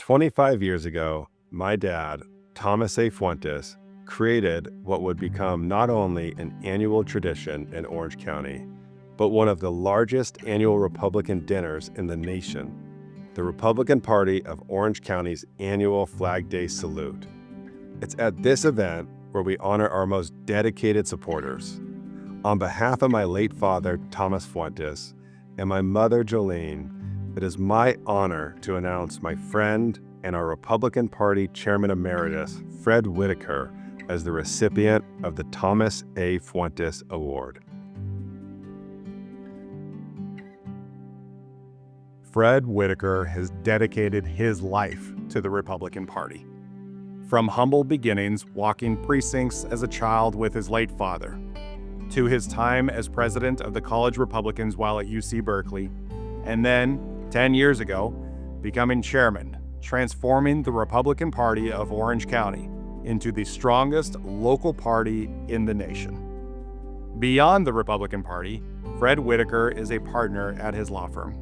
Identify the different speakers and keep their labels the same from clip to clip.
Speaker 1: 25 years ago, my dad, Thomas A. Fuentes, created what would become not only an annual tradition in Orange County, but one of the largest annual Republican dinners in the nation, the Republican Party of Orange County's annual Flag Day Salute. It's at this event where we honor our most dedicated supporters. On behalf of my late father, Thomas Fuentes, and my mother, Jolene, it is my honor to announce my friend and our Republican Party Chairman Emeritus, Fred Whitaker, as the recipient of the Thomas A. Fuentes Award.
Speaker 2: Fred Whitaker has dedicated his life to the Republican Party. From humble beginnings walking precincts as a child with his late father, to his time as president of the College Republicans while at UC Berkeley, and then, 10 years ago, becoming chairman, transforming the Republican Party of Orange County into the strongest local party in the nation. Beyond the Republican Party, Fred Whitaker is a partner at his law firm,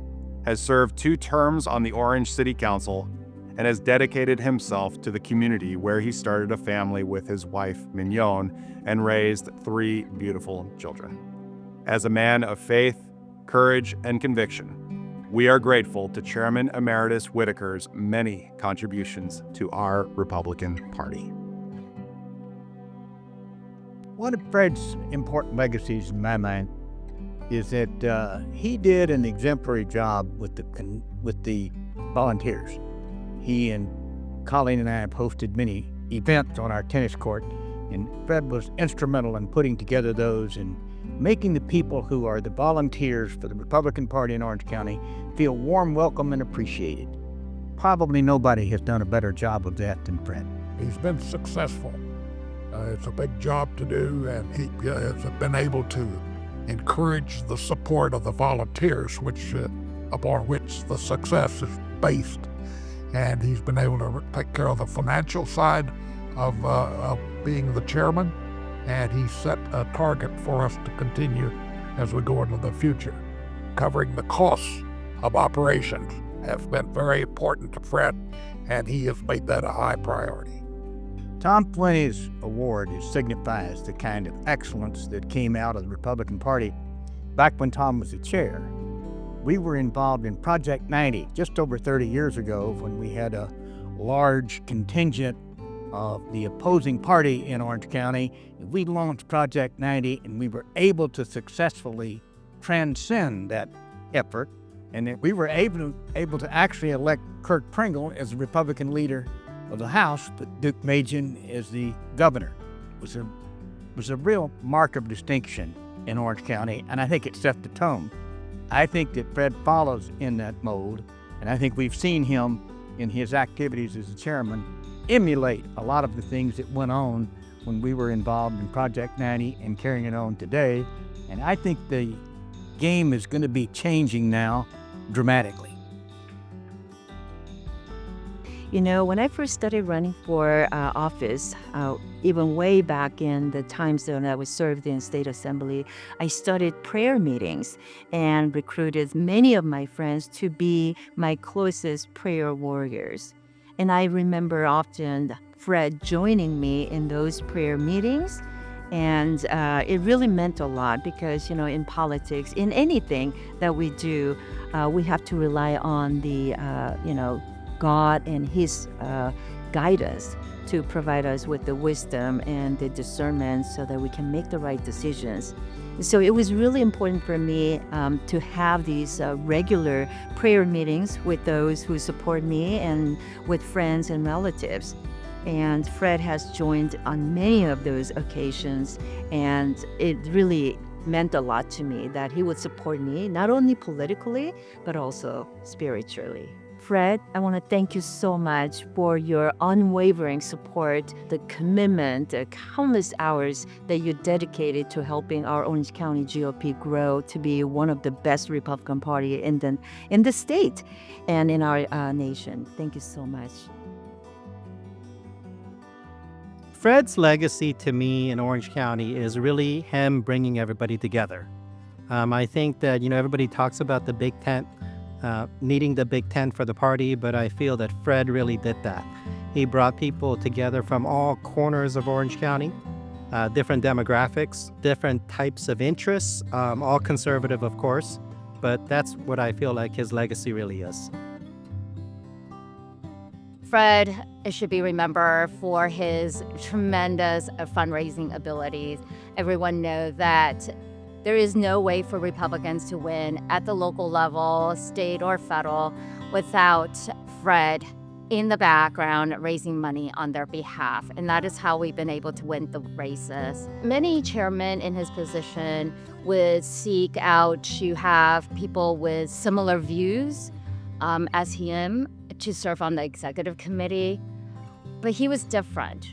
Speaker 2: has served 2 terms on the Orange City Council, and has dedicated himself to the community where he started a family with his wife, Mignon, and raised 3 beautiful children. As a man of faith, courage, and conviction, we are grateful to Chairman Emeritus Whitaker's many contributions to our Republican Party.
Speaker 3: One of Fred's important legacies in my mind is that he did an exemplary job with the volunteers. He and Colleen and I have hosted many events on our tennis court, and Fred was instrumental in putting together those and making the people who are the volunteers for the Republican Party in Orange County feel warm, welcome, and appreciated. Probably nobody has done a better job of that than Fred.
Speaker 4: He's been successful. It's a big job to do, and he has been able to encourage the support of the volunteers, upon which the success is based. And he's been able to take care of the financial side of being the chairman, and he set a target for us to continue as we go into the future. Covering the costs of operations have been very important to Fred, and he has made that a high priority.
Speaker 3: Tom Fuentes Award signifies the kind of excellence that came out of the Republican Party back when Tom was the chair. We were involved in Project 90 just over 30 years ago when we had a large contingent of the opposing party in Orange County. We launched Project 90, and we were able to successfully transcend that effort, and that we were able to actually elect Kirk Pringle as the Republican leader of the House, but Duke Majan as the governor. It was a real mark of distinction in Orange County, and I think it set the tone. I think that Fred follows in that mold, and I think we've seen him in his activities as a chairman emulate a lot of the things that went on when we were involved in Project 90 and carrying it on today. And I think the game is going to be changing now dramatically.
Speaker 5: You know, when I first started running for office, even way back in the time zone I was served in state assembly, I started prayer meetings and recruited many of my friends to be my closest prayer warriors. And I remember often Fred joining me in those prayer meetings. And it really meant a lot because, you know, in politics, in anything that we do, we have to rely on the, God and His guidance to provide us with the wisdom and the discernment so that we can make the right decisions. So it was really important for me to have these regular prayer meetings with those who support me and with friends and relatives. And Fred has joined on many of those occasions, and it really meant a lot to me that he would support me, not only politically, but also spiritually. Fred, I want to thank you so much for your unwavering support, the commitment, the countless hours that you dedicated to helping our Orange County GOP grow to be one of the best Republican Party in the state and in our nation. Thank you so much.
Speaker 6: Fred's legacy to me in Orange County is really him bringing everybody together. I think that, everybody talks about the big tent needing the Big Ten for the party, but I feel that Fred really did that. He brought people together from all corners of Orange County, different demographics, different types of interests, all conservative, of course, but that's what I feel like his legacy really is.
Speaker 7: Fred should be remembered for his tremendous fundraising abilities. Everyone knows that there is no way for Republicans to win at the local level, state or federal, without Fred in the background raising money on their behalf. And that is how we've been able to win the races. Many chairmen in his position would seek out to have people with similar views as him to serve on the executive committee. But he was different.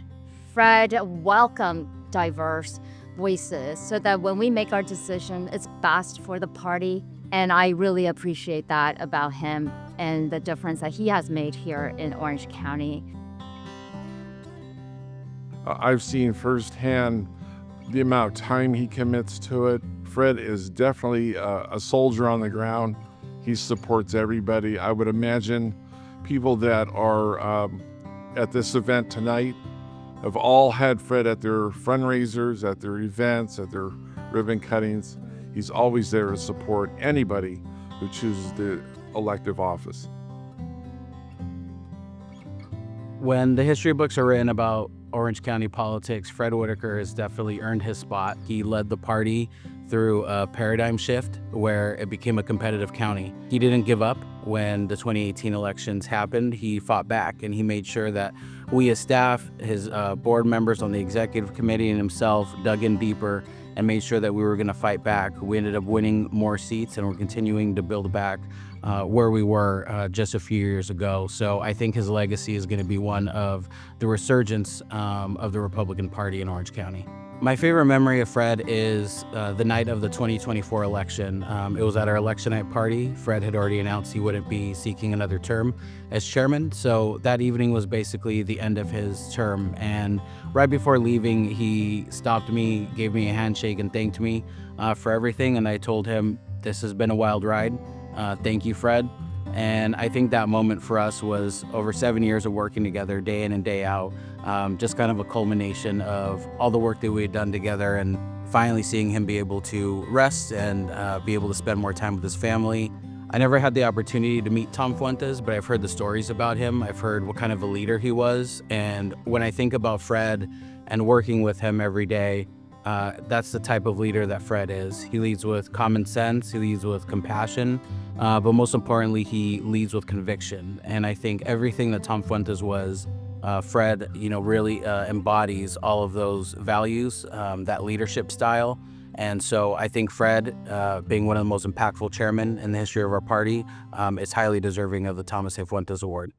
Speaker 7: Fred welcomed diverse voices so that when we make our decision, it's best for the party. And I really appreciate that about him and the difference that he has made here in Orange County.
Speaker 8: I've seen firsthand the amount of time he commits to it. Fred is definitely a soldier on the ground. He supports everybody. I would imagine people that are at this event tonight have all had Fred at their fundraisers, at their events, at their ribbon cuttings. He's always there to support anybody who chooses the elective office.
Speaker 9: When the history books are written about Orange County politics, Fred Whitaker has definitely earned his spot. He led the party through a paradigm shift where it became a competitive county. He didn't give up when the 2018 elections happened. He fought back and he made sure that we as staff, his board members on the executive committee and himself dug in deeper and made sure that we were going to fight back. We ended up winning more seats and we're continuing to build back where we were just a few years ago. So I think his legacy is going to be one of the resurgence of the Republican Party in Orange County. My favorite memory of Fred is the night of the 2024 election. It was at our election night party. Fred had already announced he wouldn't be seeking another term as chairman. So that evening was basically the end of his term. And right before leaving, he stopped me, gave me a handshake and thanked me for everything. And I told him, this has been a wild ride. Thank you, Fred. And I think that moment for us was over 7 years of working together day in and day out. Just kind of a culmination of all the work that we had done together and finally seeing him be able to rest and be able to spend more time with his family. I never had the opportunity to meet Tom Fuentes, but I've heard the stories about him. I've heard what kind of a leader he was. And when I think about Fred and working with him every day, that's the type of leader that Fred is. He leads with common sense, he leads with compassion, but most importantly, he leads with conviction. And I think everything that Tom Fuentes was, Fred, really embodies all of those values, that leadership style. And so I think Fred, being one of the most impactful chairmen in the history of our party, is highly deserving of the Thomas A. Fuentes Award.